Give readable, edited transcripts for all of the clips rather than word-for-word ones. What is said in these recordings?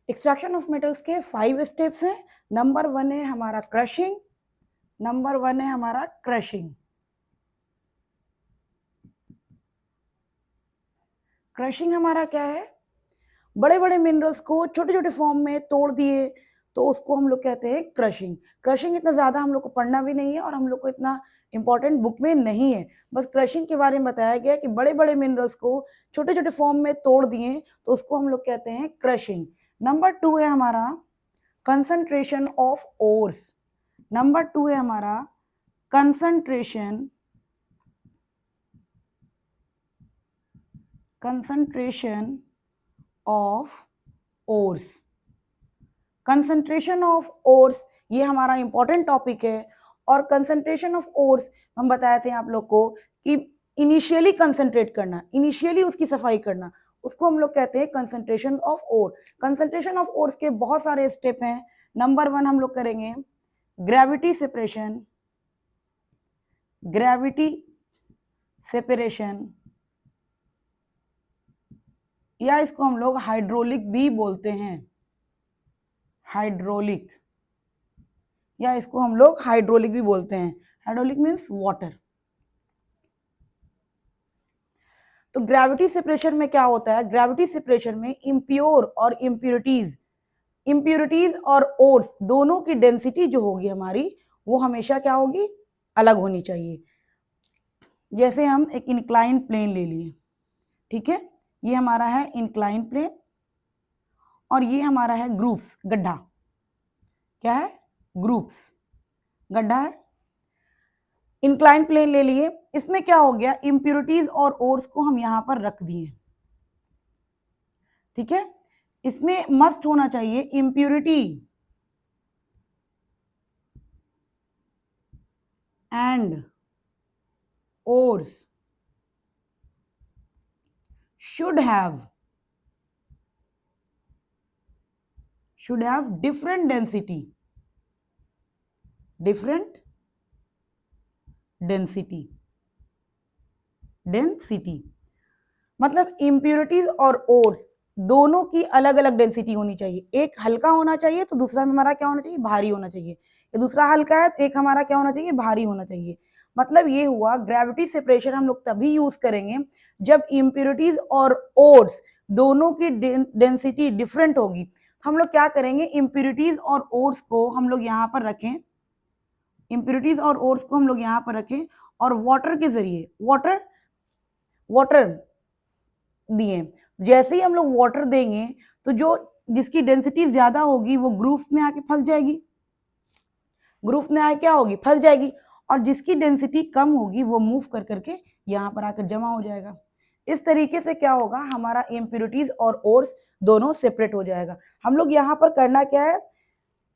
Extraction of metals के 5 steps हैं। Number 1 है हमारा क्रशिंग। क्रशिंग हमारा क्या है, बड़े बड़े मिनरल्स को छोटे छोटे फॉर्म में तोड़ दिए तो उसको हम लोग कहते हैं क्रशिंग। क्रशिंग इतना ज़्यादा हम लोग को पढ़ना भी नहीं है और हम लोग को इतना इंपॉर्टेंट बुक में नहीं है, बस क्रशिंग के बारे में बताया गया कि बड़े बड़े मिनरल्स को छोटे छोटे फॉर्म में तोड़ दिए तो उसको हम लोग कहते हैं क्रशिंग। नंबर 2 है हमारा कंसंट्रेशन ऑफ ओर्स। नंबर 2 है हमारा concentration of ores. Concentration of ores ये हमारा इंपॉर्टेंट टॉपिक है। और कंसंट्रेशन ऑफ ओर्स हम बताए थे आप लोग को कि इनिशियली कंसंट्रेट करना, इनिशियली उसकी सफाई करना, उसको हम लोग कहते हैं concentration of ore. Concentration of ores के बहुत सारे स्टेप हैं। नंबर 1 हम लोग करेंगे ग्रेविटी सेपरेशन, या इसको हम लोग हाइड्रोलिक भी बोलते हैं, हाइड्रोलिक भी बोलते हैं। Hydraulic means water. तो ग्रेविटी सेपरेशन में क्या होता है, ग्रेविटी सेपरेशन में इम्प्योर और इम्प्यूरिटीज और ओर्स दोनों की डेंसिटी जो होगी हमारी वो हमेशा क्या होगी, अलग होनी चाहिए। जैसे हम एक इंक्लाइंड प्लेन ले लिए, ठीक है, ये हमारा है इंक्लाइंड प्लेन और ये हमारा है ग्रूव्स, गड्ढा। क्या है, ग्रूव्स, गड्ढा है। इंक्लाइंड प्लेन ले लिए, इसमें क्या हो गया, इम्प्यूरिटीज और ओर्स को हम यहां पर रख दिए, ठीक है। इसमें मस्ट होना चाहिए impurity and ores should have different density, मतलब इम्प्यूरिटीज और ओर्स दोनों की अलग अलग डेंसिटी होनी चाहिए। एक हल्का होना चाहिए तो दूसरा में हमारा क्या होना चाहिए, भारी होना चाहिए। ये दूसरा हल्का है तो एक हमारा क्या होना चाहिए, भारी होना चाहिए। मतलब ये हुआ ग्रेविटी सेपरेशन हम लोग तभी यूज करेंगे जब इम्प्यूरिटीज और ओर्स दोनों की डेंसिटी डिफरेंट होगी। हम लोग क्या करेंगे, इम्प्यूरिटीज और ओर्स को हम लोग यहाँ पर रखें, इम्प्यूरिटीज और ओर्स को हम लोग यहाँ पर रखें और वाटर के जरिए वाटर दिए। जैसे ही हम लोग वाटर देंगे तो जो जिसकी डेंसिटी ज्यादा होगी वो ग्रूव्स में आके फंस जाएगी, ग्रूव में आके क्या होगी, फंस जाएगी। और जिसकी डेंसिटी कम होगी वो मूव कर करके यहाँ पर आकर जमा हो जाएगा। इस तरीके से क्या होगा, हमारा इम्प्यूरिटीज और ओर्स दोनों सेपरेट हो जाएगा। हम लोग यहाँ पर करना क्या है,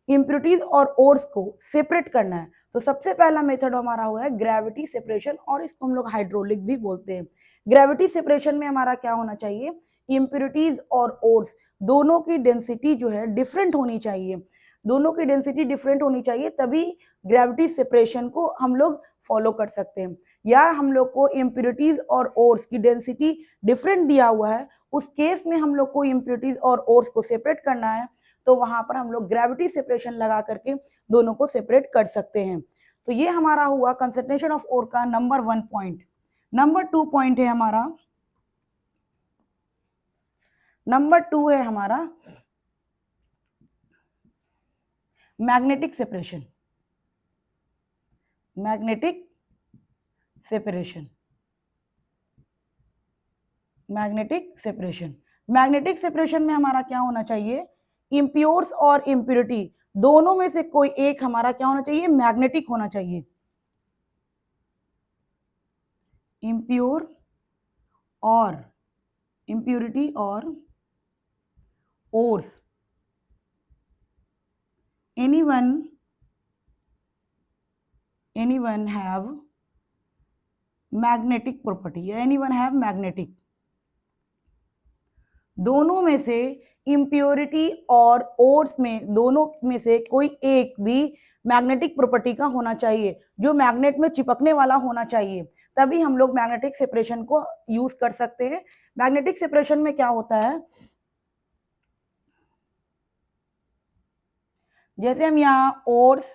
इम्प्यूरिटीज और ओर्स को सेपरेट करना है। तो सबसे पहला मेथड हमारा हुआ है ग्रेविटी सेपरेशन, और इसको हम लोग हाइड्रोलिक भी बोलते हैं। ग्रेविटी सेपरेशन में हमारा क्या होना चाहिए, इम्प्यूरिटीज और ओर्स दोनों की डेंसिटी जो है डिफरेंट होनी चाहिए, दोनों की डेंसिटी डिफरेंट होनी चाहिए, तभी ग्रेविटी सेपरेशन को हम लोग फॉलो कर सकते हैं। या हम लोग को इम्प्यूरिटीज और ओर्स की डेंसिटी डिफरेंट दिया हुआ है, उस केस में हम लोग को इम्प्यूरिटीज और ओर्स को सेपरेट करना है, तो वहां पर हम लोग ग्रेविटी सेपरेशन लगा करके दोनों को सेपरेट कर सकते हैं। तो ये हमारा हुआ कंसंट्रेशन ऑफ ओर का नंबर 1 पॉइंट। नंबर 2 पॉइंट है हमारा, नंबर 2 है हमारा मैग्नेटिक सेपरेशन। मैग्नेटिक सेपरेशन में हमारा क्या होना चाहिए, इम्प्योर्स और इम्प्यूरिटी दोनों में से कोई एक हमारा क्या होना चाहिए, मैग्नेटिक होना चाहिए। इम्प्योर और इम्प्यूरिटी और ores, anyone have magnetic property या anyone have मैग्नेटिक, दोनों में से इम्प्योरिटी और ओर्स में दोनों में से कोई एक भी मैग्नेटिक प्रॉपर्टी का होना चाहिए, जो मैग्नेट में चिपकने वाला होना चाहिए, तभी हम लोग मैग्नेटिक सेपरेशन को यूज कर सकते हैं। मैग्नेटिक सेपरेशन में क्या होता है, जैसे हम यहाँ ओट्स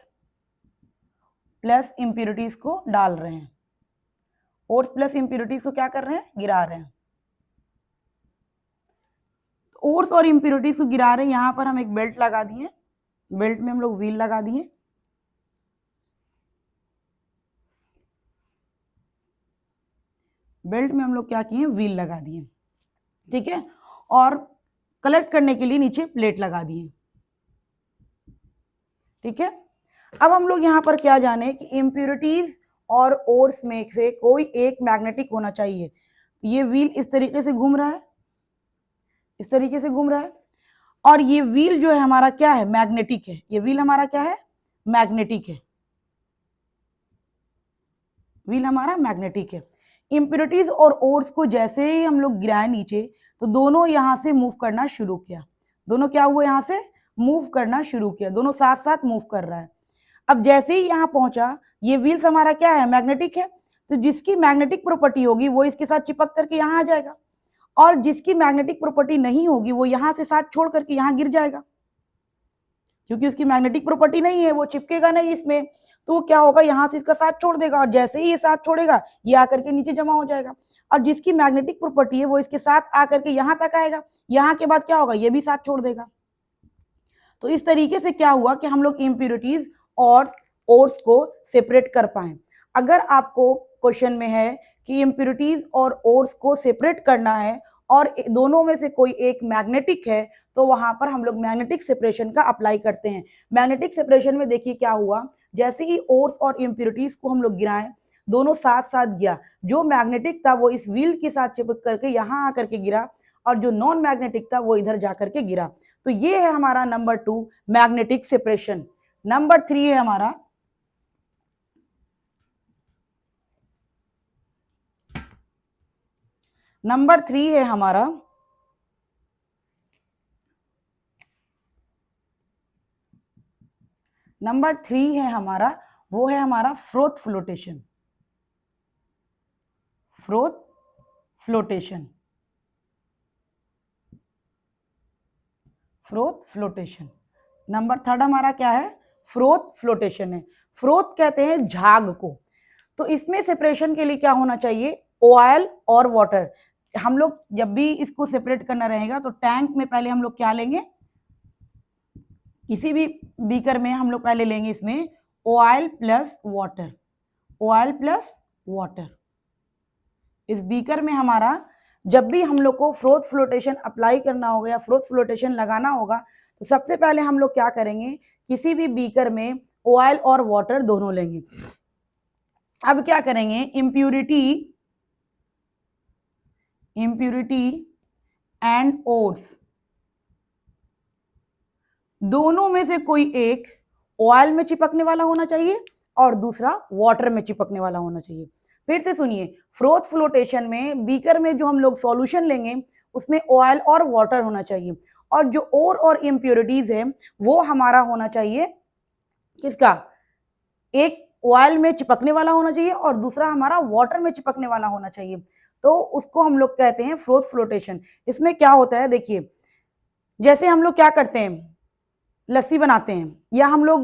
प्लस इम्प्योरिटीज को डाल रहे हैं, ओट्स प्लस इम्प्योरिटीज को क्या कर रहे हैं, गिरा रहे हैं। ओट्स और इम्प्योरिटीज को गिरा रहे हैं, यहाँ पर हम एक बेल्ट लगा दिए, बेल्ट में हम लोग व्हील लगा दिए, बेल्ट में हम लोग क्या किए, व्हील लगा दिए, ठीक है, और कलेक्ट करने के लिए नीचे प्लेट लगा दिए, ठीक है। अब हम लोग यहाँ पर क्या जाने कि इम्प्योरिटीज और ओट्स में से कोई एक मैग्नेटिक होना चाहिए। ये व्हील इस तरीके से घूम रहा है, इस तरीके से घूम रहा है, और ये व्हील जो है हमारा क्या है, मैग्नेटिक है। ये व्हील हमारा क्या है, मैग्नेटिक है, व्हील हमारा मैग्नेटिक है। इम्प्योरिटीज और ओट्स को जैसे ही हम लोग गिराए नीचे, तो दोनों यहां से मूव करना शुरू किया, दोनों क्या हुआ, यहां से मूव करना शुरू किया, दोनों साथ साथ मूव कर रहा है। अब जैसे ही यहां पहुंचा, ये व्हील्स हमारा क्या है, मैग्नेटिक है, तो जिसकी मैग्नेटिक प्रॉपर्टी होगी वो इसके साथ चिपक करके यहां आ जाएगा, और जिसकी मैग्नेटिक प्रॉपर्टी नहीं होगी वो यहां से साथ छोड़ करके यहां गिर जाएगा, क्योंकि उसकी मैग्नेटिक प्रॉपर्टी नहीं है, वो चिपकेगा नहीं इसमें, तो क्या होगा, यहां से इसका साथ छोड़ देगा, और जैसे ही ये साथ छोड़ेगा ये आकर के नीचे जमा हो जाएगा, और जिसकी मैग्नेटिक प्रॉपर्टी है वो इसके साथ आकर के यहां तक आएगा, यहां के बाद क्या होगा, ये भी साथ छोड़ देगा। तो इस तरीके से क्या हुआ कि हम लोग इम्प्योरिटीज और ओट्स को सेपरेट कर पाए। अगर आपको क्वेश्चन में है कि इम्प्योरिटीज और ओट्स को सेपरेट करना है और दोनों में से कोई एक मैग्नेटिक है, तो वहां पर हम लोग मैग्नेटिक सेपरेशन का अप्लाई करते हैं। मैग्नेटिक सेपरेशन में देखिए क्या हुआ, जैसे ही ओट्स और इम्प्योरिटीज को हम लोग गिराएं, दोनों साथ साथ गया, जो मैग्नेटिक था वो इस व्हील के साथ चिपक करके यहां आकर के गिरा, और जो नॉन मैग्नेटिक था वो इधर जाकर के गिरा। तो ये है हमारा नंबर 2 मैग्नेटिक सेपरेशन। नंबर 3 है हमारा नंबर 3 है हमारा नंबर 3 है हमारा, वो है हमारा froth flotation, froth flotation, froth flotation. Number 3 हमारा क्या है, फ्रोथ फ्लोटेशन है। फ्रोथ कहते हैं झाग को। तो इसमें सेपरेशन के लिए क्या होना चाहिए, ऑयल और वाटर। हम लोग जब भी इसको सेपरेट करना रहेगा तो टैंक में पहले हम लोग क्या लेंगे, किसी भी बीकर में हम लोग पहले लेंगे इसमें oil plus water, oil plus water. इस बीकर में हमारा जब भी हम लोग को फ्रोथ फ्लोटेशन अप्लाई करना होगा या फ्रोथ फ्लोटेशन लगाना होगा, तो सबसे पहले हम लोग क्या करेंगे, किसी भी बीकर में ऑयल और वाटर दोनों लेंगे। अब क्या करेंगे, इम्प्यूरिटी एंड ओट्स, दोनों में से कोई एक ऑयल में चिपकने वाला होना चाहिए और दूसरा वाटर में चिपकने वाला होना चाहिए। फिर से सुनिए, फ्रोथ फ्लोटेशन में बीकर में जो हम लोग सॉल्यूशन लेंगे उसमें ऑयल और वाटर होना चाहिए, और जो ओर और इम्प्योरिटीज है वो हमारा होना चाहिए किसका, एक ऑयल में चिपकने वाला होना चाहिए और दूसरा हमारा वाटर में चिपकने वाला होना चाहिए। तो उसको हम लोग कहते हैं फ्रोथ फ्लोटेशन। इसमें क्या होता है, देखिए जैसे हम लोग क्या करते हैं, लस्सी बनाते हैं या हम लोग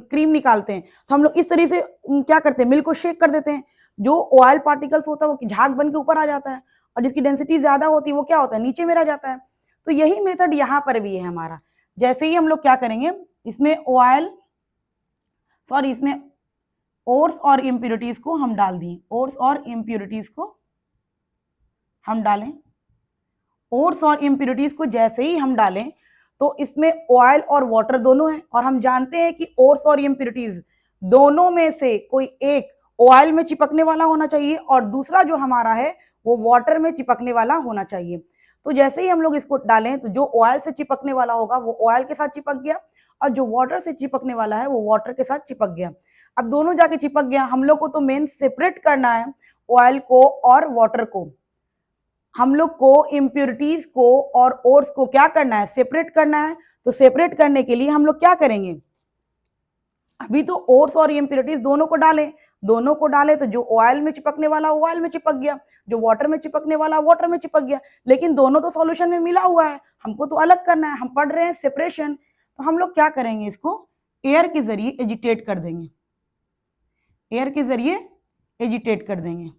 क्रीम निकालते हैं, तो हम लोग इस तरीके से क्या करते हैं, मिल्क को शेक कर देते हैं, जो ऑयल पार्टिकल्स होता है वो झाग बन के ऊपर आ जाता है, और जिसकी डेंसिटी ज्यादा होती है वो क्या होता है, नीचे में रह जाता है। तो यही मेथड यहाँ पर भी है हमारा। जैसे ही हम लोग क्या करेंगे, इसमें इसमें ओट्स और इम्प्योरिटीज को हम डाल दिए, ओट्स और इम्प्योरिटीज को हम डालें, ओट्स और इम्प्योरिटीज को जैसे ही हम डालें तो इसमें ऑयल और वाटर दोनों है, और हम जानते हैं कि ओट्स और इम्प्योरिटीज दोनों में से कोई एक ऑयल में चिपकने वाला होना चाहिए और दूसरा जो हमारा है वो वाटर में चिपकने वाला होना चाहिए। तो जैसे ही हम लोग इसको डालें तो जो ऑयल से चिपकने वाला होगा वो ऑयल के साथ चिपक गया, और जो वाटर से चिपकने वाला है वो वाटर के साथ चिपक गया। अब दोनों जाके चिपक गया, हम लोग को तो मेन सेपरेट करना है ऑयल को और वाटर को। हम लोग को इम्प्योरिटीज को और ओट्स को क्या करना है, सेपरेट करना है। तो सेपरेट करने के लिए हम लोग क्या करेंगे, अभी तो ओट्स और इम्प्योरिटीज दोनों को डाले तो जो ऑयल में चिपकने वाला ऑयल में चिपक गया, जो वाटर में चिपकने वाला वाटर में चिपक गया, लेकिन दोनों तो सॉल्यूशन में मिला हुआ है, हमको तो अलग करना है। हम पढ़ रहे हैं सेपरेशन, तो हम लोग क्या करेंगे, इसको एयर के जरिए एजिटेट कर देंगे, एयर के जरिए एजिटेट कर देंगे,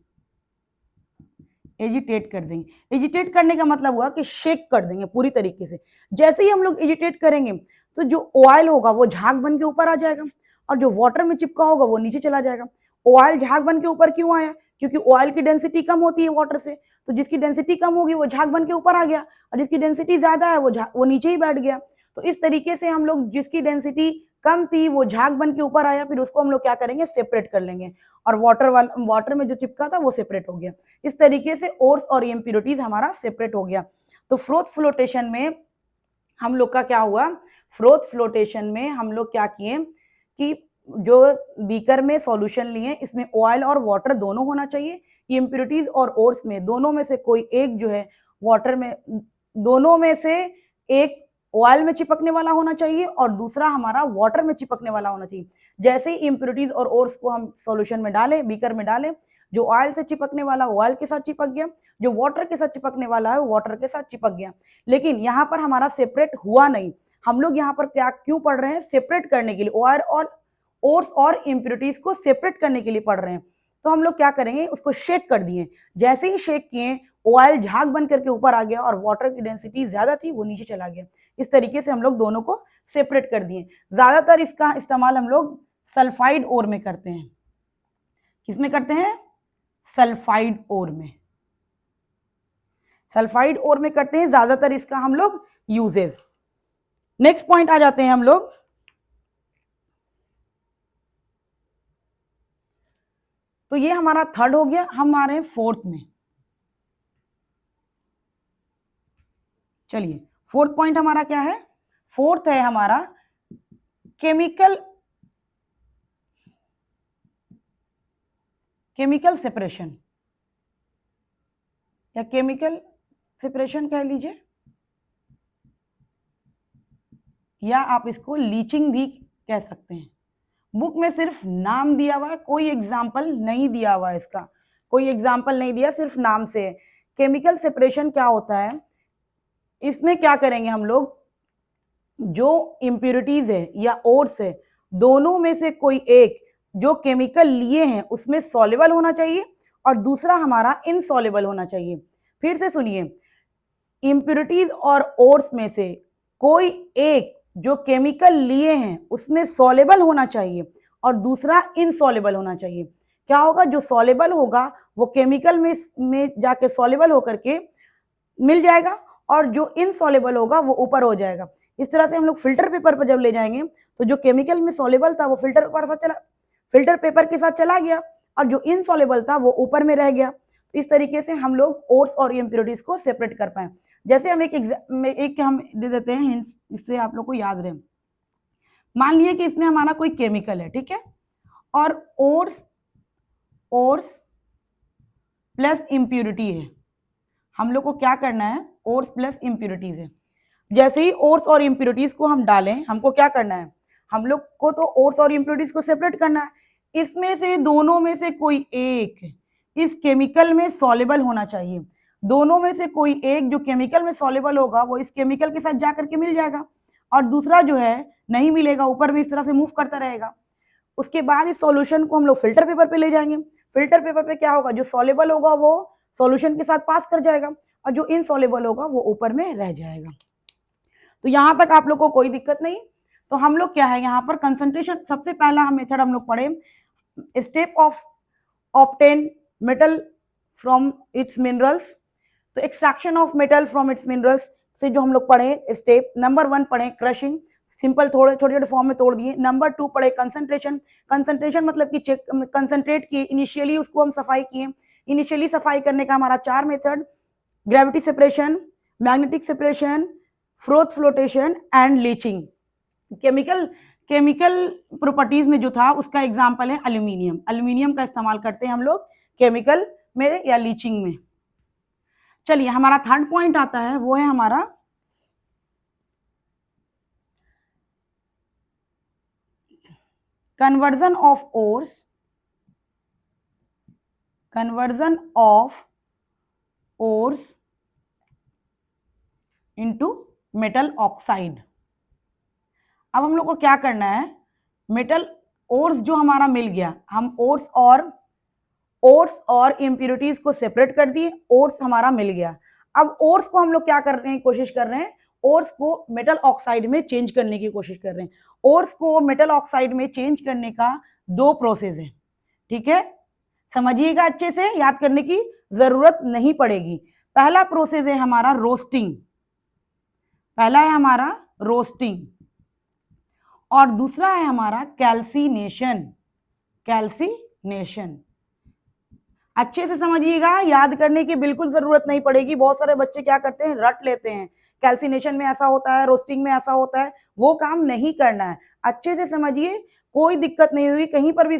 एजिटेट कर देंगे। एजिटेट करने का मतलब हुआ कि शेक कर देंगे पूरी तरीके से। जैसे ही हम लोग एजिटेट करेंगे तो जो ऑयल होगा वो झाग बन के ऊपर आ जाएगा और जो वाटर में चिपका होगा वो नीचे चला जाएगा। ऑयल झाग बन के ऊपर क्यों आया, क्योंकि ऑयल की डेंसिटी कम होती है वाटर से, तो जिसकी डेंसिटी कम होगी वो झाग बन के ऊपर आ गया और जिसकी डेंसिटी ज्यादा है वो नीचे ही बैठ गया। तो इस तरीके से हम लोग जिसकी डेंसिटी कम थी वो झाग बन के ऊपर आया, फिर उसको हम लोग क्या करेंगे, सेपरेट कर लेंगे और वाटर में जो चिपका था वो सेपरेट हो गया। इस तरीके से ओर्स और इम्प्योरिटीज हमारा सेपरेट हो गया। तो फ्रोथ फ्लोटेशन में हम लोग का क्या हुआ, फ्रोथ फ्लोटेशन में हम लोग क्या किए कि जो बीकर में सॉल्यूशन लिए इसमें ऑयल और वाटर दोनों होना चाहिए। इम्प्योरिटीज और ओर्स में दोनों में से कोई एक जो है वाटर में, दोनों में से एक ऑयल में चिपकने वाला होना चाहिए और दूसरा हमारा वाटर में चिपकने वाला होना चाहिए। जैसे ही इम्प्योरिटीज और ओर्स को हम सॉल्यूशन में डाले, बीकर में डाले, जो ऑयल से चिपकने वाला ऑयल के साथ चिपक गया, जो वाटर के साथ चिपकने वाला है वाटर के साथ चिपक गया। लेकिन यहाँ पर हमारा सेपरेट हुआ नहीं। हम लोग यहाँ पर क्या क्यों पढ़ रहे हैं, सेपरेट करने के लिए, ऑयल और ओर्स और इम्प्योरिटीज को सेपरेट करने के लिए पढ़ रहे हैं। तो हम लोग क्या करेंगे, उसको शेक कर दिए। जैसे ही शेक किए ऑयल झाग बन करके ऊपर आ गया और वाटर की डेंसिटी ज्यादा थी वो नीचे चला गया। इस तरीके से हम लोग दोनों को सेपरेट कर दिए। ज्यादातर इसका इस्तेमाल हम लोग सल्फाइड ओर में करते हैं। किसमें करते हैं, सल्फाइड ओर में, सल्फाइड ओर में करते हैं ज्यादातर इसका हम लोग यूजेस। नेक्स्ट पॉइंट आ जाते हैं हम लोग, तो ये हमारा थर्ड हो गया। हम आ रहे हैं फोर्थ में। चलिए फोर्थ पॉइंट हमारा क्या है, फोर्थ है हमारा केमिकल सेपरेशन या केमिकल सेपरेशन कह लीजिए, या आप इसको लीचिंग भी कह सकते हैं। बुक में सिर्फ नाम दिया हुआ है, कोई एग्जाम्पल नहीं दिया हुआ है, इसका कोई एग्जाम्पल नहीं दिया, सिर्फ नाम से। केमिकल सेपरेशन क्या होता है, इसमें क्या करेंगे हम लोग, जो इम्प्योरिटीज है या ओर्स है दोनों में से कोई एक जो केमिकल लिए हैं उसमें सॉल्युबल होना चाहिए और दूसरा हमारा इनसॉल्युबल होना चाहिए। फिर से सुनिए, इम्प्योरिटीज और ओर्स में से कोई एक जो केमिकल लिए हैं उसमें सॉल्युबल होना चाहिए और दूसरा इनसॉल्युबल होना चाहिए। क्या होगा, जो सॉल्युबल होगा वो केमिकल में जाके सॉल्युबल होकर के मिल जाएगा और जो इनसॉल्युबल होगा वो ऊपर हो जाएगा। इस तरह से हम लोग फिल्टर पेपर पर जब ले जाएंगे तो जो केमिकल में सॉल्युबल था वो फिल्टर पेपर के साथ चला गया और जो इनसॉल्युबल था वो ऊपर में रह गया। तो इस तरीके से हम लोग ओर्स और इम्प्योरिटीज को सेपरेट कर पाए। जैसे हम एक हम दे देते हैं हिंट्स, इससे आप लोग को याद रहे। मान लिया कि इसमें हमारा कोई केमिकल है, ठीक है, और ओर्स प्लस इम्प्योरिटी है। हम लोग को क्या करना है, ओर्स प्लस इम्प्योरिटीज है। जैसे ही ओर्स और इम्प्योरिटीज को हम डालें, हमको क्या करना है, हम लोग को तो ओर्स और इम्प्योरिटीज को सेपरेट करना है। इसमें से दोनों में से कोई एक इस केमिकल में सॉल्युबल होना चाहिए। दोनों में से कोई एक जो केमिकल में सॉल्युबल होगा वो इस केमिकल के साथ जाकर के मिल जाएगा और दूसरा जो है नहीं मिलेगा, ऊपर में इस तरह से मूव करता रहेगा। उसके बाद इस सॉल्यूशन को हम लोग फिल्टर पेपर पे ले जाएंगे। फिल्टर पेपर पे क्या होगा, जो सॉल्युबल होगा वो सॉल्यूशन के साथ पास कर जाएगा और जो इनसॉल्युबल होगा वो ऊपर में रह जाएगा। तो यहां तक आप लोग को कोई दिक्कत नहीं। तो हम लोग क्या है यहाँ पर कंसंट्रेशन, सबसे पहला मेथड हम लोग पढ़े, step of obtain metal from its minerals. तो extraction of metal from its minerals से जो हम लोग पढ़े स्टेप नंबर 1 पढ़े क्रशिंग, सिंपल थोड़े छोटे छोटे फॉर्म में तोड़ दिए। नंबर 2 पढ़े कंसंट्रेशन, कंसंट्रेशन मतलब कि चेक कंसंट्रेट किए, इनिशियली उसको हम सफाई किए। इनिशियली सफाई करने का हमारा 4 method, gravity separation, magnetic separation, froth flotation and leaching. Chemical properties में जो था उसका एग्जांपल है एल्यूमिनियम। एल्यूमिनियम का इस्तेमाल करते हैं हम लोग केमिकल में या लीचिंग में। चलिए हमारा थर्ड पॉइंट आता है, वो है हमारा conversion of ores into metal oxide. अब हम लोग को क्या करना है, मेटल ओर्स जो हमारा मिल गया, हम ओर्स और इम्प्योरिटीज को सेपरेट कर दिए, ओर्स हमारा मिल गया। अब ओर्स को हम लोग क्या कर रहे हैं, कोशिश कर रहे हैं ओर्स को मेटल ऑक्साइड में चेंज करने की कोशिश कर रहे हैं। ओर्स को मेटल ऑक्साइड में चेंज करने का 2 प्रोसेस है, ठीक है, समझिएगा अच्छे से, याद करने की जरूरत नहीं पड़ेगी। पहला प्रोसेस है हमारा रोस्टिंग, पहला है हमारा रोस्टिंग, और दूसरा है हमारा कैल्सिनेशन। कैल्सिनेशन अच्छे से समझिएगा, याद करने की बिल्कुल जरूरत नहीं पड़ेगी। बहुत सारे बच्चे क्या करते हैं, रट लेते हैं, कैल्सिनेशन में ऐसा होता है, रोस्टिंग में ऐसा होता है, वो काम नहीं करना है। अच्छे से समझिए, कोई दिक्कत नहीं हुई, कहीं पर भी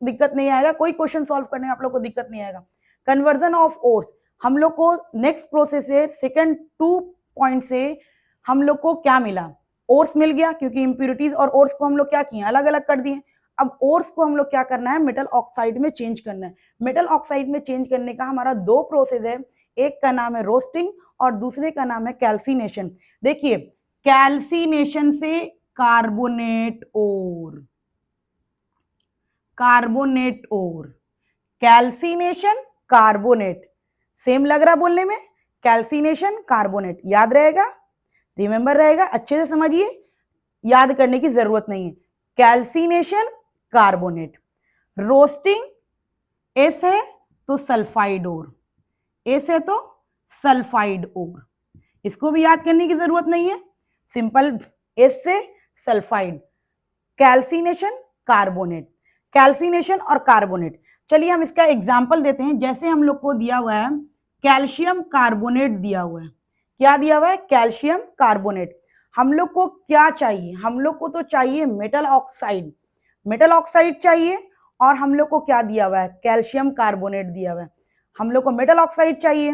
दिक्कत नहीं आएगा, कोई क्वेश्चन सॉल्व करने में आप लोग को दिक्कत नहीं आएगा। कन्वर्जन ऑफ ओर्स, हम लोग को नेक्स्ट प्रोसेस है, सेकेंड 2 पॉइंट से हम लोग को क्या मिला, ओर्स मिल गया, क्योंकि इंप्योरिटीज और ओर्स को हम लोग क्या किए, अलग अलग कर दिए। अब ओर्स को हम लोग क्या करना है, मेटल ऑक्साइड में चेंज करना है। मेटल ऑक्साइड में चेंज करने का हमारा 2 प्रोसेस है, एक का नाम है रोस्टिंग और दूसरे का नाम है कैल्सिनेशन। देखिए, कैल्सिनेशन से कार्बोनेट ओर, कार्बोनेट ओर, कैल्सिनेशन कार्बोनेट, सेम लग रहा बोलने में, कैल्सिनेशन कार्बोनेट, याद रहेगा, रिमेंबर रहेगा, अच्छे से समझिए, याद करने की जरूरत नहीं है। कैल्सिनेशन कार्बोनेट, रोस्टिंग, एस है तो सल्फाइड ओर, एस है तो सल्फाइड ओर, इसको भी याद करने की जरूरत नहीं है, सिंपल एस से सल्फाइड, कैल्सिनेशन कार्बोनेट, कैल्सिनेशन और कार्बोनेट। चलिए हम इसका एग्जाम्पल देते हैं। जैसे हम लोग को दिया हुआ है कैल्शियम कार्बोनेट, दिया हुआ है, क्या दिया हुआ है, कैल्शियम कार्बोनेट। हम लोग को क्या चाहिए, हम लोग को तो चाहिए मेटल ऑक्साइड, मेटल ऑक्साइड चाहिए, और हम लोग को क्या दिया हुआ है, कैल्शियम कार्बोनेट दिया हुआ है। हम लोग को मेटल ऑक्साइड चाहिए,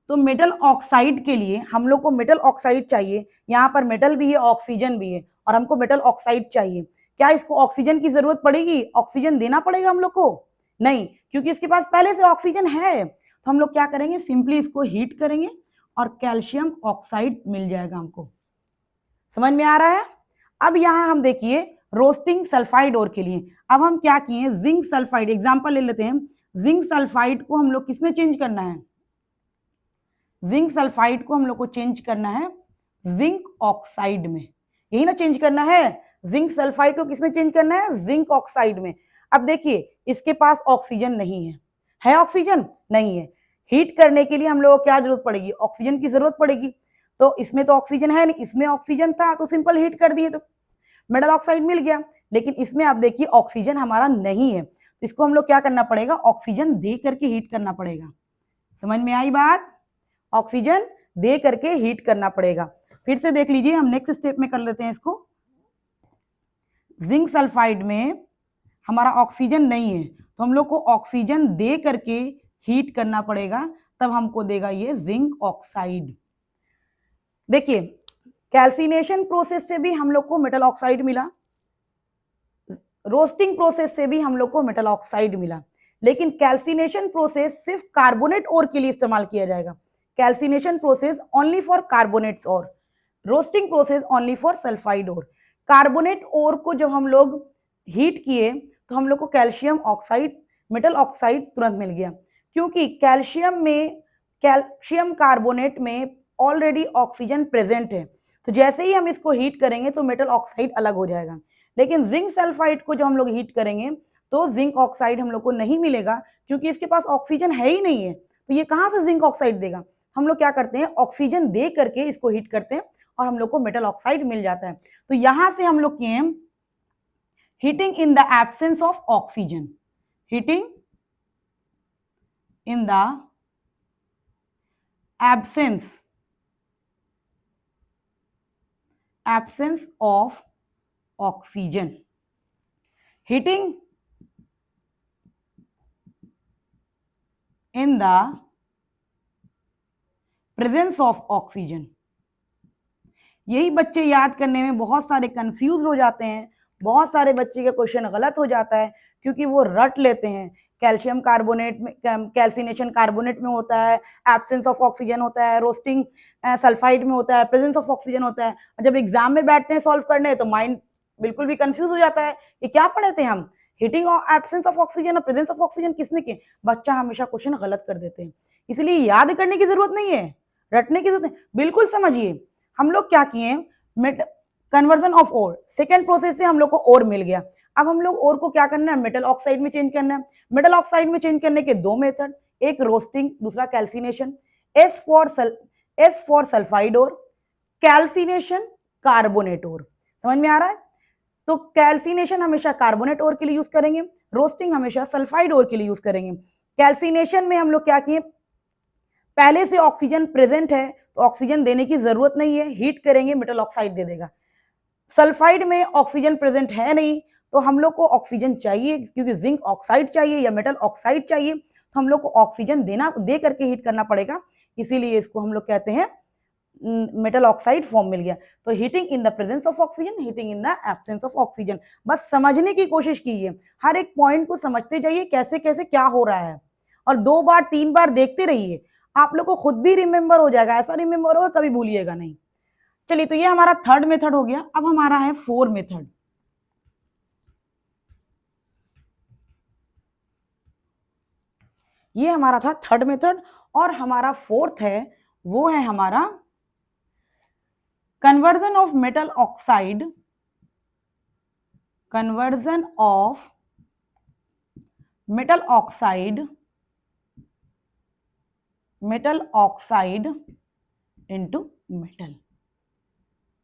तो मेटल ऑक्साइड के लिए हम लोग को मेटल ऑक्साइड चाहिए, यहाँ पर मेटल भी है, ऑक्सीजन भी है, और हमको मेटल ऑक्साइड चाहिए। क्या इसको ऑक्सीजन की जरूरत पड़ेगी, ऑक्सीजन देना पड़ेगा हम लोग को, नहीं, क्योंकि इसके पास पहले से ऑक्सीजन है। तो हम लोग क्या करेंगे, सिंपली इसको हीट करेंगे और कैल्शियम ऑक्साइड मिल जाएगा हमको। समझ में आ रहा है। अब यहां हम देखिए रोस्टिंग सल्फाइड ओर के लिए, अब हम क्या किए, जिंक सल्फाइड एग्जांपल ले लेते हैं। जिंक सल्फाइड को हम लोग किसमें चेंज करना है, जिंक सल्फाइड को हम लोग को चेंज करना है जिंक ऑक्साइड में, यही ना चेंज करना है, जिंक सल्फाइड को किसमें चेंज करना है, जिंक ऑक्साइड में। अब देखिए इसके पास ऑक्सीजन नहीं है ऑक्सीजन नहीं है, हीट करने के लिए हम लोग को क्या जरूरत पड़ेगी, ऑक्सीजन की जरूरत पड़ेगी। तो इसमें तो ऑक्सीजन है नहीं, इसमें ऑक्सीजन था तो सिंपल हीट कर दिए तो मेटल ऑक्साइड मिल गया। लेकिन इसमें आप देखिए ऑक्सीजन हमारा नहीं है, तो इसको हम लोग क्या करना पड़ेगा, ऑक्सीजन दे करके हीट करना पड़ेगा। समझ में आई बात, ऑक्सीजन दे करके हीट करना पड़ेगा। फिर से देख लीजिए, हम नेक्स्ट स्टेप में कर लेते हैं इसको। जिंक सल्फाइड में हमारा ऑक्सीजन नहीं है, तो हम लोग को ऑक्सीजन दे करके हीट करना पड़ेगा, तब हमको देगा ये जिंक ऑक्साइड। देखिए कैल्सिनेशन प्रोसेस से भी हम लोग को मेटल ऑक्साइड मिला, रोस्टिंग प्रोसेस से भी हम लोग को मेटल ऑक्साइड मिला, लेकिन कैल्सिनेशन प्रोसेस सिर्फ कार्बोनेट ओर के लिए इस्तेमाल किया जाएगा। Calcination process only for carbonates और roasting process only for sulphide ore. Carbonate ore को जब हम लोग हीट किए तो हम लोग को कैल्शियम ऑक्साइड, मेटल ऑक्साइड तुरंत मिल गया, क्योंकि कैल्शियम में, कैल्शियम कार्बोनेट में ऑलरेडी ऑक्सीजन प्रेजेंट है। तो जैसे ही हम इसको हीट करेंगे तो मेटल ऑक्साइड अलग हो जाएगा। लेकिन जिंक सल्फाइड को जब हम लोग हीट करेंगे तो जिंक ऑक्साइड हम लोग को नहीं मिलेगा, क्योंकि इसके पास ऑक्सीजन है ही नहीं है, तो ये कहां से जिंक ऑक्साइड देगा। हम लोग क्या करते हैं, ऑक्सीजन दे करके इसको हीट करते हैं और हम लोग को मेटल ऑक्साइड मिल जाता है। तो यहां से हम लोग किए heating in the absence of oxygen, heating in the absence of oxygen, heating in the presence of oxygen। यही बच्चे याद करने में बहुत सारे कंफ्यूज हो जाते हैं, बहुत सारे बच्चे का क्वेश्चन गलत हो जाता है, क्योंकि वो रट लेते हैं कैल्शियम कार्बोनेट में, कैल्सिनेशन कार्बोनेट में होता है, एब्सेंस ऑफ ऑक्सीजन होता है, रोस्टिंग सल्फाइड में होता है, प्रेजेंस ऑफ ऑक्सीजन होता है। और जब एग्जाम में बैठते हैं सॉल्व करने तो माइंड बिल्कुल भी कंफ्यूज हो जाता है, ये क्या पढ़े थे हम, हीटिंग और एब्सेंस ऑफ ऑक्सीजन और प्रेजेंस ऑफ ऑक्सीजन किसने किए। बच्चा हमेशा क्वेश्चन गलत कर देते हैं, इसलिए याद करने की जरूरत नहीं है, रटने की जरूरत नहीं, बिल्कुल समझिए। हम लोग क्या किए, conversion of ore, second process से हम लोग को ओर मिल गया। अब हम लोग ओर को क्या करना है, मेटल ऑक्साइड में चेंज करना है। मेटल ऑक्साइड में चेंज करने के दो मेथड, एक रोस्टिंग, दूसरा calcination. As for sulphide ore, calcination carbonate ore. समझ में आ रहा है। तो कैल्सिनेशन हमेशा कार्बोनेट ओर के लिए यूज करेंगे, रोस्टिंग हमेशा सल्फाइड ओर के लिए यूज करेंगे। कैल्सिनेशन में हम लोग क्या किए, पहले से ऑक्सीजन प्रेजेंट है तो ऑक्सीजन देने की जरूरत नहीं है, हीट करेंगे मेटल ऑक्साइड दे देगा। सल्फाइड में ऑक्सीजन प्रेजेंट है नहीं तो हम लोग को ऑक्सीजन चाहिए, क्योंकि जिंक ऑक्साइड चाहिए या मेटल ऑक्साइड चाहिए, तो हम लोग को ऑक्सीजन दे करके हीट करना पड़ेगा, इसीलिए इसको हम लोग कहते हैं मेटल ऑक्साइड फॉर्म मिल गया। तो heating in the presence of oxygen, heating in the absence of oxygen. बस समझने की कोशिश कीजिए, हर एक पॉइंट को समझते जाइए कैसे कैसे क्या हो रहा है, और 2 बार 3 बार देखते रहिए, आप लोग को खुद भी रिमेंबर हो जाएगा, ऐसा रिमेंबर होगा कभी भूलिएगा नहीं। चलिए, तो ये हमारा थर्ड मेथड हो गया। अब हमारा है फोर मेथड। ये हमारा था थर्ड मेथड, और हमारा फोर्थ है वो है हमारा conversion of metal oxide, conversion of metal oxide into metal.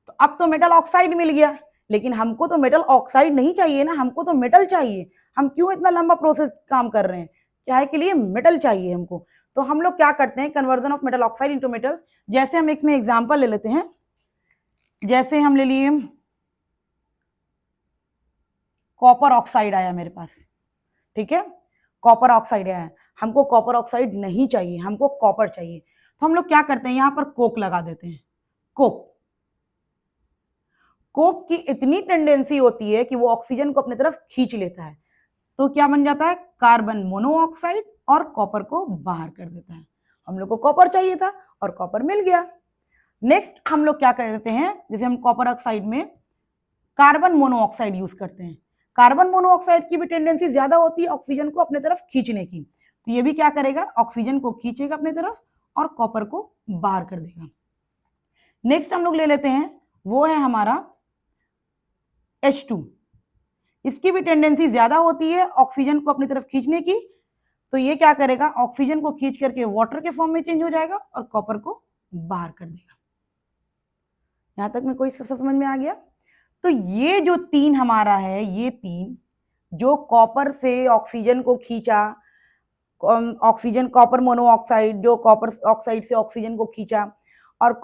तो अब तो मेटल ऑक्साइड मिल गया, लेकिन हमको तो मेटल ऑक्साइड नहीं चाहिए ना, हमको तो मेटल चाहिए। हम क्यों इतना लंबा प्रोसेस काम कर रहे हैं, क्या है के लिए, मेटल चाहिए हमको। तो हम लोग क्या करते हैं, conversion of metal oxide into metal. जैसे हम इसमें एग्जांपल ले लेते हैं, जैसे हम ले लिए कॉपर ऑक्साइड आया मेरे पास, ठीक है, कॉपर ऑक्साइड आया, हमको कॉपर ऑक्साइड नहीं चाहिए, हमको कॉपर चाहिए। तो हम लोग क्या करते हैं, यहां पर कोक लगा देते हैं। कोक की इतनी टेंडेंसी होती है कि वो ऑक्सीजन को अपनी तरफ खींच लेता है, तो क्या बन जाता है, कार्बन मोनोऑक्साइड, और कॉपर को बाहर कर देता है। हम लोग को कॉपर चाहिए था और कॉपर मिल गया। नेक्स्ट हम लोग क्या करते हैं, जैसे हम कॉपर ऑक्साइड में कार्बन मोनोऑक्साइड यूज करते हैं। कार्बन मोनोऑक्साइड की भी टेंडेंसी ज्यादा होती है ऑक्सीजन को अपने तरफ खींचने की, तो ये भी क्या करेगा, ऑक्सीजन को खींचेगा अपने तरफ और कॉपर को बाहर कर देगा। नेक्स्ट हम लोग ले लेते हैं, वो है हमारा H2। इसकी भी टेंडेंसी ज्यादा होती है ऑक्सीजन को अपनी तरफ खींचने की, तो ये क्या करेगा, ऑक्सीजन को खींच करके वाटर के फॉर्म में चेंज हो जाएगा और कॉपर को बाहर कर देगा। यहां तक में कोई सब समझ में आ गया। तो ये जो तीन हमारा है, ये तीन जो कॉपर से ऑक्सीजन को खींचा, ऑक्सीजन कॉपर मोनोऑक्साइड जो कॉपर ऑक्साइड से ऑक्सीजन को खींचा, और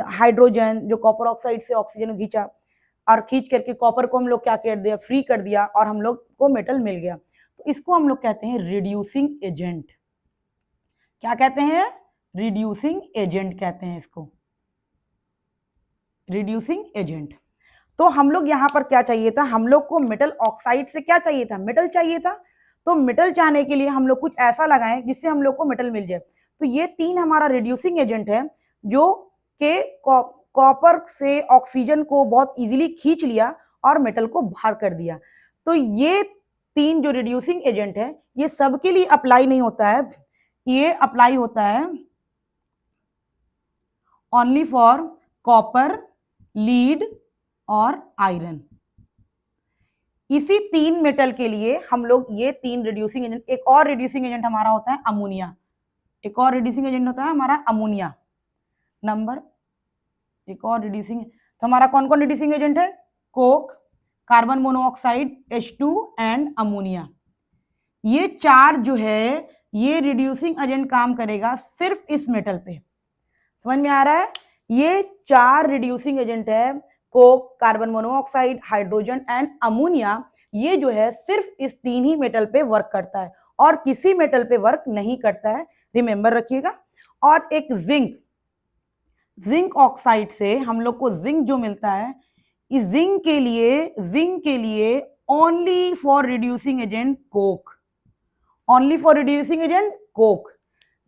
हाइड्रोजन जो कॉपर ऑक्साइड से ऑक्सीजन को खींचा, और खींच करके कॉपर को हम लोग क्या कर दिया, फ्री कर दिया, और हम लोग को मेटल मिल गया। तो इसको हम लोग कहते हैं रिड्यूसिंग एजेंट। क्या कहते हैं, रिड्यूसिंग एजेंट कहते हैं इसको, रिड्यूसिंग एजेंट। तो हम लोग यहाँ पर क्या चाहिए था, हम लोग को मेटल ऑक्साइड से क्या चाहिए था, मेटल चाहिए था। तो मेटल चाहने के लिए हम लोग कुछ ऐसा लगाएं जिससे हम लोग को मेटल मिल जाए। तो ये तीन हमारा रिड्यूसिंग एजेंट है, जो के कॉपर से ऑक्सीजन को बहुत इजीली खींच लिया और मेटल को बाहर कर दिया। तो ये तीन जो रिड्यूसिंग एजेंट है, ये सबके लिए अप्लाई नहीं होता है, ये अप्लाई होता है ओनली फॉर कॉपर, लीड और आयरन। इसी तीन मेटल के लिए हम लोग ये तीन रिड्यूसिंग एजेंट, एक और रिड्यूसिंग एजेंट हमारा होता है अमोनिया, एक और रिड्यूसिंग एजेंट होता है हमारा अमोनिया नंबर, एक और रिड्यूसिंग। तो हमारा कौन कौन रिड्यूसिंग एजेंट है, Coke, carbon monoxide H2 and ammonia. ये चार जो है ये रिड्यूसिंग एजेंट काम करेगा सिर्फ इस मेटल पे। समझ में आ रहा है, ये चार रिड्यूसिंग एजेंट है, Coke, carbon monoxide, hydrogen and ammonia, ये जो है सिर्फ इस तीन ही मेटल पे वर्क करता है और किसी मेटल पे वर्क नहीं करता है, रिमेंबर रखिएगा। और एक जिंक ऑक्साइड से हम लोग को जिंक जो मिलता है, इस जिंक के लिए only for reducing agent Coke, only for reducing agent Coke.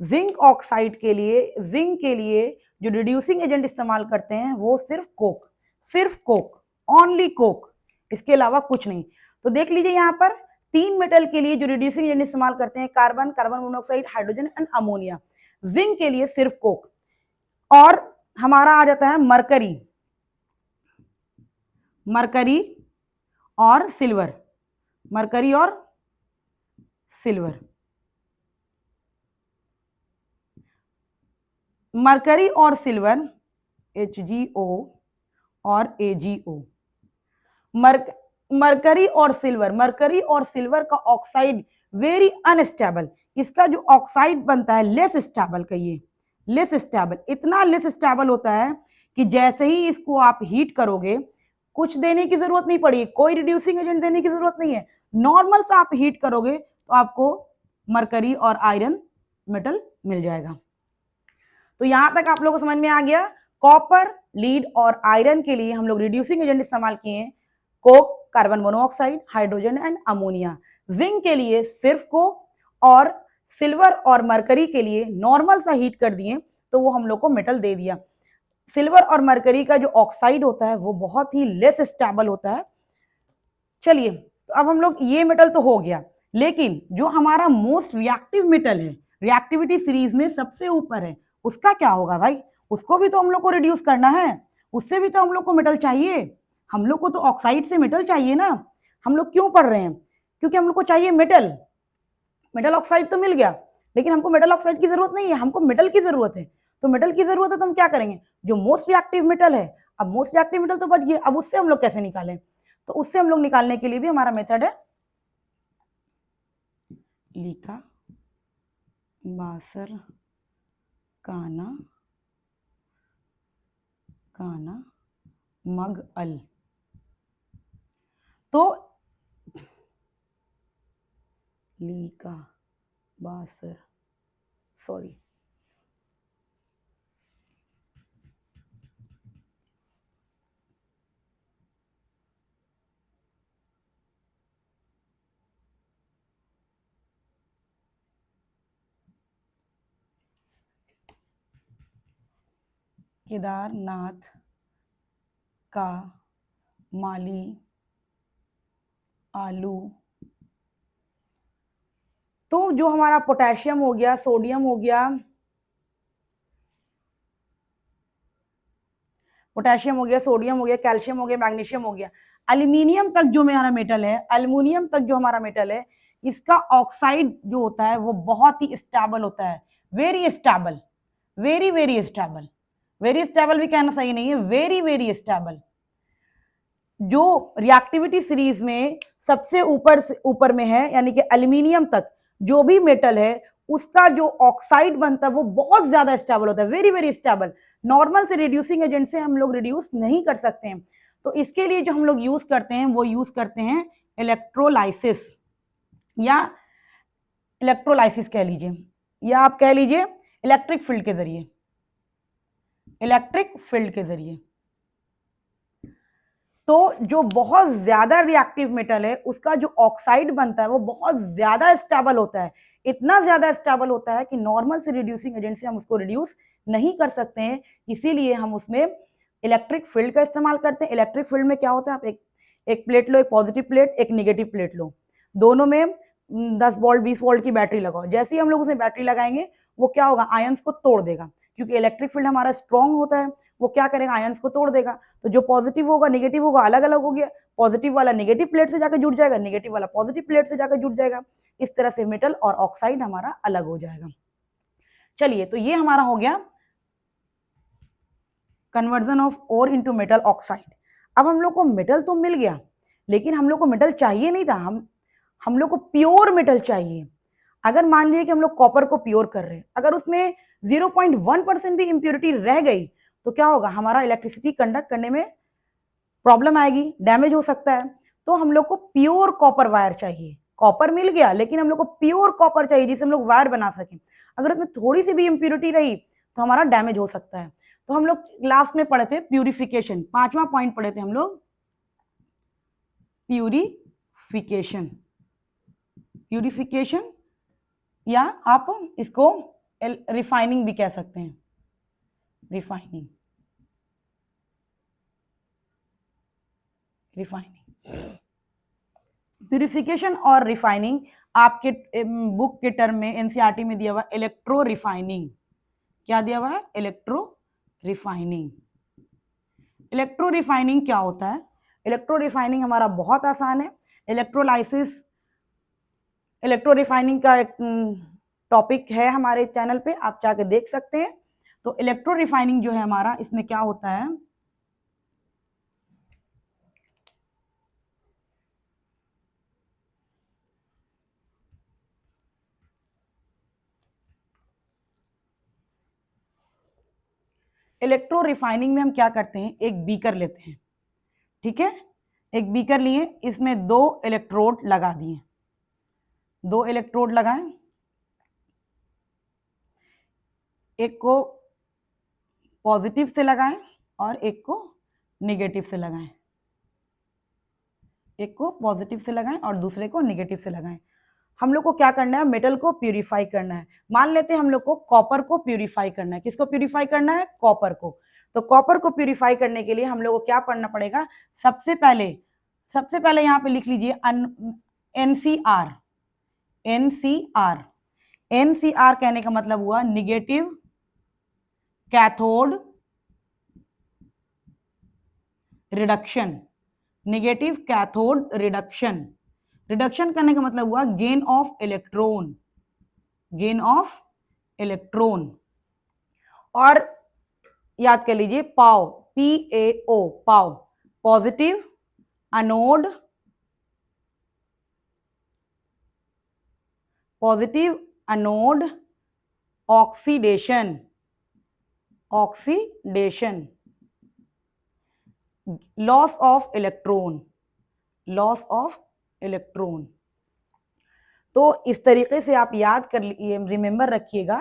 Zinc oxide के लिए, जिंक के लिए जो रिड्यूसिंग एजेंट इस्तेमाल करते हैं वो सिर्फ कोक, ओनली कोक, इसके अलावा कुछ नहीं। तो देख लीजिए यहाँ पर 3 मेटल के लिए जो रिड्यूसिंग एजेंट इस्तेमाल करते हैं carbon, carbon monoxide, hydrogen and ammonia. Zinc के लिए सिर्फ कोक। और हमारा आ जाता है मरकरी, मरकरी और सिल्वर, मरकरी और सिल्वर। मरकरी और सिल्वर HgO और AgO। मरकरी और सिल्वर का ऑक्साइड वेरी अनस्टेबल, इसका जो ऑक्साइड बनता है लेस स्टेबल, कहिए लेस स्टेबल, इतना लेस स्टेबल होता है कि जैसे ही इसको आप हीट करोगे, कुछ देने की जरूरत नहीं पड़ी, कोई रिड्यूसिंग एजेंट देने की जरूरत नहीं है, नॉर्मल सा आप हीट करोगे तो आपको मरकरी और आयरन मेटल मिल जाएगा। तो यहां तक आप लोगों को समझ में आ गया। कॉपर, लीड और आयरन के लिए हम लोग रिड्यूसिंग एजेंट इस्तेमाल किए हैं Coke, carbon monoxide, hydrogen and ammonia. Zinc के लिए सिर्फ कोक और सिल्वर और मरकरी के लिए नॉर्मल सा हीट कर दिए तो वो हम लोग को मेटल दे दिया। सिल्वर और मरकरी का जो ऑक्साइड होता है वो बहुत ही लेस स्टेबल होता है। चलिए, तो अब हम लोग ये मेटल तो हो गया, लेकिन जो हमारा मोस्ट रिएक्टिव मेटल है, रिएक्टिविटी सीरीज में सबसे ऊपर है, उसका क्या होगा भाई? उसको भी तो हम लोग को रिड्यूस करना है, उससे भी तो हम लोग को मेटल चाहिए। हम लोग को तो ऑक्साइड से मेटल चाहिए ना। हम लोग क्यों पढ़ रहे हैं? क्योंकि हम लोग को चाहिए मेटल। मेटल ऑक्साइड तो मिल गया, लेकिन हमको मेटल ऑक्साइड की जरूरत नहीं है, हमको मेटल की जरूरत है। तो मेटल की जरूरत है तो हम क्या करेंगे? जो मोस्ट रिएक्टिव मेटल है, अब मोस्ट रिएक्टिव मेटल तो बच गया, अब उससे हम लोग कैसे निकालें? तो उससे हम लोग निकालने के लिए भी हमारा मेथड है लीका, बासर, काना, काना, मग, अल। तो लीका, बासर, सॉरी, केदारनाथ का माली, आलू। तो जो हमारा पोटेशियम हो गया, सोडियम हो गया, पोटेशियम हो गया, सोडियम हो गया, कैल्शियम हो गया, मैग्नीशियम हो गया, एल्यूमिनियम तक जो हमारा मेटल है, एल्यूमिनियम तक जो हमारा मेटल है, इसका ऑक्साइड जो होता है वो बहुत ही स्टेबल होता है, very stable, very very stable. Very stable भी कहना सही नहीं है, वेरी वेरी स्टेबल। जो रिएक्टिविटी सीरीज में सबसे ऊपर में है, यानी कि एल्यूमिनियम तक जो भी मेटल है उसका जो ऑक्साइड बनता है वो बहुत ज्यादा स्टेबल होता है, वेरी वेरी स्टेबल। नॉर्मल से रिड्यूसिंग एजेंट से हम लोग रिड्यूस नहीं कर सकते हैं। तो इसके लिए जो हम लोग यूज करते हैं वो यूज करते हैं इलेक्ट्रोलाइसिस, या इलेक्ट्रोलाइसिस कह लीजिए, या आप कह लीजिए इलेक्ट्रिक फील्ड के जरिए, इलेक्ट्रिक फील्ड के जरिए। तो जो बहुत ज्यादा रिएक्टिव मेटल है उसका जो ऑक्साइड बनता है वो बहुत ज्यादा स्टेबल होता है, इतना ज्यादा स्टेबल होता है कि नॉर्मल से रिड्यूसिंग एजेंट से हम उसको रिड्यूस नहीं कर सकते हैं। इसीलिए हम उसमें इलेक्ट्रिक फील्ड का इस्तेमाल करते हैं। इलेक्ट्रिक फील्ड में क्या होता है, आप एक प्लेट लो, एक पॉजिटिव प्लेट, एक निगेटिव प्लेट लो, दोनों में 10 वोल्ट 20 वोल्ट की बैटरी लगाओ। जैसे ही हम लोग उसमें बैटरी लगाएंगे वो क्या होगा, आयंस को तोड़ देगा, क्योंकि इलेक्ट्रिक फील्ड हमारा स्ट्रांग होता है, वो क्या करेगा, आयंस को तोड़ देगा। तो जो पॉजिटिव होगा नेगेटिव होगा अलग अलग हो गया, पॉजिटिव वाला नेगेटिव प्लेट से जाकर जुड़ जाएगा, नेगेटिव वाला पॉजिटिव प्लेट से जाकर जुड़ जाएगा। इस तरह से मेटल और ऑक्साइड हमारा अलग हो जाएगा। चलिए, तो ये हमारा हो गया conversion of ore into metal oxide. अब हम लोग को मेटल तो मिल गया, लेकिन हम लोग को मेटल चाहिए नहीं था, हम लोग को प्योर मेटल चाहिए। अगर मान लीजिए कि हम लोग कॉपर को प्योर कर रहे हैं, अगर उसमें 0.1% भी इंप्योरिटी रह गई तो क्या होगा, हमारा इलेक्ट्रिसिटी कंडक्ट करने में प्रॉब्लम आएगी, डैमेज हो सकता है। तो हम लोग को प्योर कॉपर वायर चाहिए। कॉपर मिल गया, लेकिन हम लोग को प्योर कॉपर चाहिए जिससे हम लोग वायर बना सकें। अगर उसमें थोड़ी सी भी इंप्योरिटी रही तो हमारा डैमेज हो सकता है। तो हम लोग लास्ट में पढ़े थे प्यूरिफिकेशन, 5वां पॉइंट पढ़े थे हम लोग, प्यूरिफिकेशन। प्यूरिफिकेशन या आप इसको रिफाइनिंग भी कह सकते हैं, रिफाइनिंग, रिफाइनिंग। प्यूरिफिकेशन और रिफाइनिंग आपके बुक के टर्म में एनसीईआरटी में दिया हुआ इलेक्ट्रो रिफाइनिंग। क्या दिया हुआ है? Electro refining. इलेक्ट्रो रिफाइनिंग क्या होता है? इलेक्ट्रो रिफाइनिंग हमारा बहुत आसान है। इलेक्ट्रोलाइसिस, इलेक्ट्रो रिफाइनिंग का एक टॉपिक है हमारे चैनल पे, आप जाके देख सकते हैं। तो इलेक्ट्रो रिफाइनिंग जो है हमारा, इसमें क्या होता है, इलेक्ट्रो रिफाइनिंग में हम क्या करते हैं, एक बीकर लेते हैं, ठीक है, एक बीकर लिए, इसमें 2 इलेक्ट्रोड लगा दिए, 2 इलेक्ट्रोड लगाएं, एक को पॉजिटिव से लगाएं और एक को नेगेटिव से लगाएं, एक को पॉजिटिव से लगाएं और दूसरे को नेगेटिव से लगाएं। हम लोग को क्या करना है, मेटल को प्यूरिफाई करना है। मान लेते हैं हम लोग को कॉपर को प्यूरिफाई करना है। किसको प्यूरिफाई करना है? कॉपर को। तो कॉपर को प्यूरिफाई करने के लिए हम लोग को क्या पढ़ना पड़ेगा? सबसे पहले यहाँ पे लिख लीजिए एनसीआर। एनसीआर, एनसीआर कहने का मतलब हुआ negative cathode reduction. Negative cathode reduction, reduction करने का मतलब हुआ gain of electron, gain of electron. और याद कर लीजिए पाव, PAO, pav, positive anode, positive anode oxidation, oxidation, loss of electron, loss of electron. तो इस तरीके से आप याद कर रिमेंबर रखिएगा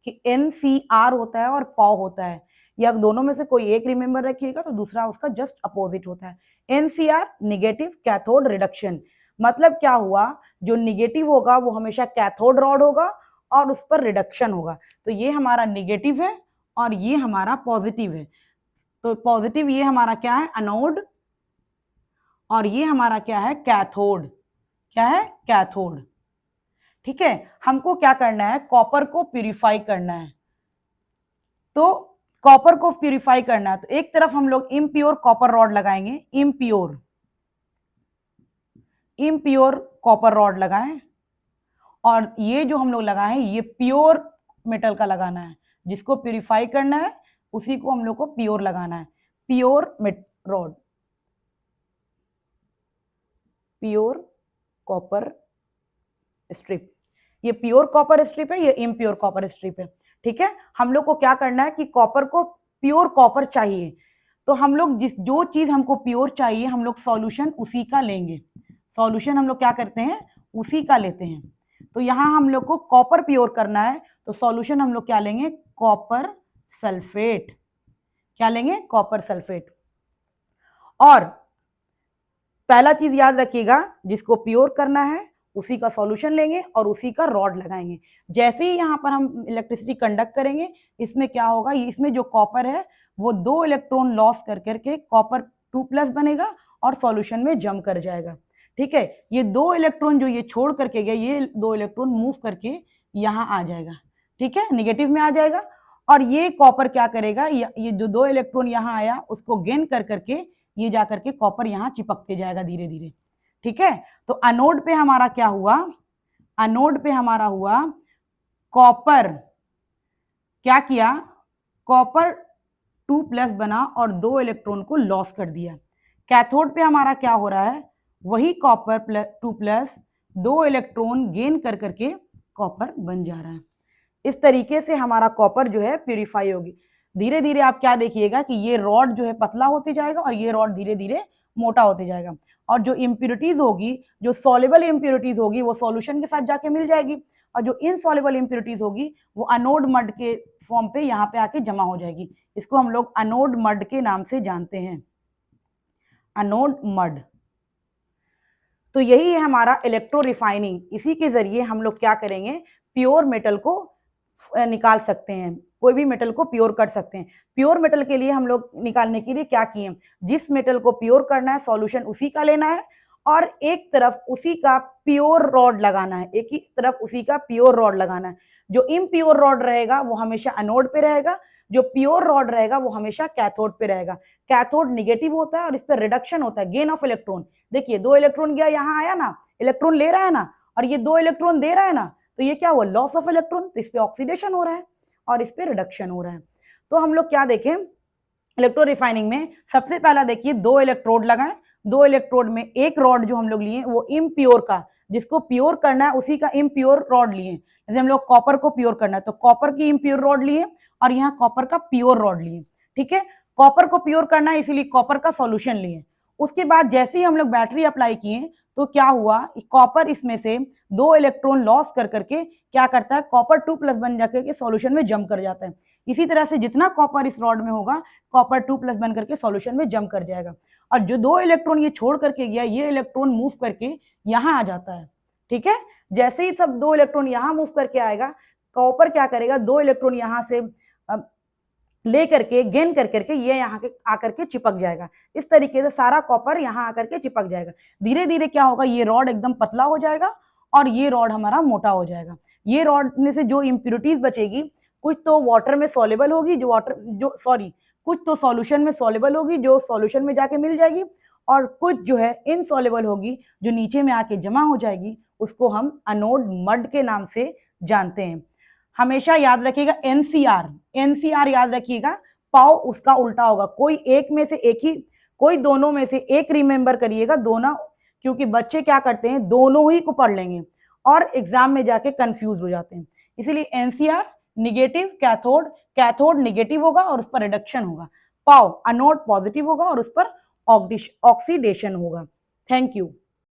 कि NCR होता है और पाव होता है, या दोनों में से कोई एक रिमेंबर रखिएगा तो दूसरा उसका जस्ट अपोजिट होता है। NCR नेगेटिव कैथोड रिडक्शन, मतलब क्या हुआ, जो निगेटिव होगा वो हमेशा कैथोड रॉड होगा और उस पर रिडक्शन होगा। तो ये हमारा निगेटिव है और ये हमारा पॉजिटिव है। तो पॉजिटिव ये हमारा क्या है, एनोड, और ये हमारा क्या है, कैथोड। क्या है? कैथोड। ठीक है, हमको क्या करना है, कॉपर को प्यूरिफाई करना है। तो कॉपर को प्यूरिफाई करना है तो एक तरफ हम लोग इम्प्योर कॉपर रॉड लगाएंगे, इम्प्योर, इम्प्योर कॉपर रॉड लगाएं, और ये जो हम लोग लगाए ये प्योर मेटल का लगाना है। जिसको प्यूरिफाई करना है उसी को हम लोग को प्योर लगाना है, pure rod, pure copper strip. ये प्योर कॉपर स्ट्रिप है, ये इम्प्योर कॉपर स्ट्रिप है। ठीक है, हम लोग को क्या करना है कि कॉपर को, प्योर कॉपर चाहिए, तो हम लोग जो चीज हमको प्योर चाहिए हम लोग सॉल्यूशन उसी का लेंगे। सॉल्यूशन हम लोग क्या करते हैं, उसी का लेते हैं। तो यहां हम लोग को कॉपर प्योर करना है तो सॉल्यूशन हम लोग क्या लेंगे, कॉपर सल्फेट। क्या लेंगे? Copper sulphate. और पहला चीज याद रखिएगा, जिसको प्योर करना है उसी का सॉल्यूशन लेंगे और उसी का रॉड लगाएंगे। जैसे ही यहाँ पर हम इलेक्ट्रिसिटी कंडक्ट करेंगे, इसमें क्या होगा, इसमें जो कॉपर है वो 2 इलेक्ट्रॉन लॉस कर करके कॉपर 2+ बनेगा और सॉल्यूशन में जम कर जाएगा। ठीक है, ये 2 इलेक्ट्रॉन जो ये छोड़ करके गया, ये 2 इलेक्ट्रॉन मूव करके यहाँ आ जाएगा। ठीक है, निगेटिव में आ जाएगा। और ये कॉपर क्या करेगा, ये जो 2 इलेक्ट्रॉन यहाँ आया उसको गेन कर करके ये जाकर के कॉपर यहाँ चिपकते जाएगा धीरे धीरे। ठीक है, तो एनोड पे हमारा क्या हुआ, एनोड पे हमारा हुआ कॉपर क्या किया, कॉपर 2+ बना और 2 इलेक्ट्रॉन को लॉस कर दिया। कैथोड पे हमारा क्या हो रहा है, वही कॉपर 2+, 2 इलेक्ट्रॉन गेन कर करके कॉपर बन जा रहा है। इस तरीके से हमारा कॉपर जो है प्यूरिफाई होगी। धीरे धीरे आप क्या देखिएगा कि ये रॉड जो है पतला होते जाएगा और ये रॉड धीरे धीरे मोटा होते जाएगा, और जो इम्प्योरिटीज होगी, जो सॉल्युबल इम्प्योरिटीज होगी वो सॉल्यूशन के साथ जाके मिल जाएगी, और जो इनसॉल्युबल इम्प्योरिटीज होगी वो एनोड मड के फॉर्म पे यहाँ पे आके जमा हो जाएगी। इसको हम लोग एनोड मड के नाम से जानते हैं, एनोड मड। तो यही है हमारा इलेक्ट्रो रिफाइनिंग। इसी के जरिए हम लोग क्या करेंगे, प्योर मेटल को निकाल सकते हैं, कोई भी मेटल को प्योर कर सकते हैं। प्योर मेटल के लिए हम लोग निकालने के लिए क्या किए, जिस मेटल को प्योर करना है सॉल्यूशन उसी का लेना है और एक तरफ उसी का प्योर रॉड लगाना है, एक ही तरफ उसी का प्योर रॉड लगाना है। जो इम्प्योर रॉड रहेगा वो हमेशा एनोड पे रहेगा, जो प्योर रॉड रहेगा वो हमेशा कैथोड पे रहेगा। कैथोड निगेटिव होता है और इस पर रिडक्शन होता है, गेन ऑफ इलेक्ट्रॉन। देखिए 2 इलेक्ट्रॉन गया, यहाँ आया ना, इलेक्ट्रॉन ले रहा है ना, और ये 2 इलेक्ट्रॉन दे रहा है ना, तो ये क्या हुआ, लॉस ऑफ इलेक्ट्रॉन। तो इस पे ऑक्सीडेशन हो रहा है और इस पे रिडक्शन हो रहा है। तो हम लोग क्या देखें इलेक्ट्रो रिफाइनिंग में, सबसे पहला देखिए 2 इलेक्ट्रोड लगाएं। 2 इलेक्ट्रोड में एक रॉड जो हम लोग लिए वो इम्प्योर का, जिसको प्योर करना है उसी का इम्प्योर रॉड लिए। जैसे हम लोग कॉपर को प्योर करना है तो कॉपर की इम्प्योर रॉड लिए और यहाँ कॉपर का प्योर रॉड लिए। ठीक है, कॉपर को प्योर करना है इसीलिए कॉपर का सॉल्यूशन लिए। उसके बाद जैसे ही हम लोग बैटरी अप्लाई किए तो क्या हुआ, कॉपर इसमें से 2 इलेक्ट्रॉन लॉस कर करके क्या करता है, कॉपर 2+ बन जाकर के सॉल्यूशन में जम कर जाता है। इसी तरह से जितना कॉपर इस रॉड में होगा कॉपर 2+ बन करके सॉल्यूशन में जम कर जाएगा। और जो 2 इलेक्ट्रॉन ये छोड़ करके गया, ये इलेक्ट्रॉन मूव करके यहाँ आ जाता है। ठीक है, जैसे ही सब 2 इलेक्ट्रॉन यहाँ मूव करके आएगा, कॉपर क्या करेगा, 2 इलेक्ट्रॉन यहाँ से ले करके गेन कर करके ये यहाँ के आकर के चिपक जाएगा। इस तरीके से सारा कॉपर यहाँ आकर के चिपक जाएगा। धीरे धीरे क्या होगा, ये रॉड एकदम पतला हो जाएगा और ये रॉड हमारा मोटा हो जाएगा। ये रॉड में से जो इम्प्योरिटीज बचेगी, कुछ तो वाटर में सॉल्युबल होगी, कुछ तो सॉल्यूशन में सॉल्युबल होगी जो सॉल्यूशन में जाके मिल जाएगी, और कुछ जो है इनसॉल्युबल होगी जो नीचे में आके जमा हो जाएगी। उसको हम एनोड मड के नाम से जानते हैं। हमेशा याद रखिएगा एनसीआर याद रखिएगा, पाव उसका उल्टा होगा। कोई एक में से एक ही, कोई दोनों में से एक रिमेंबर करिएगा, दोनों, क्योंकि बच्चे क्या करते हैं दोनों ही को पढ़ लेंगे और एग्जाम में जाके कंफ्यूज हो जाते हैं। इसीलिए NCR negative cathode, cathode negative होगा और उस पर रिडक्शन होगा। पाव एनोड पॉजिटिव होगा और उस पर ऑक्सीडेशन होगा। Thank you.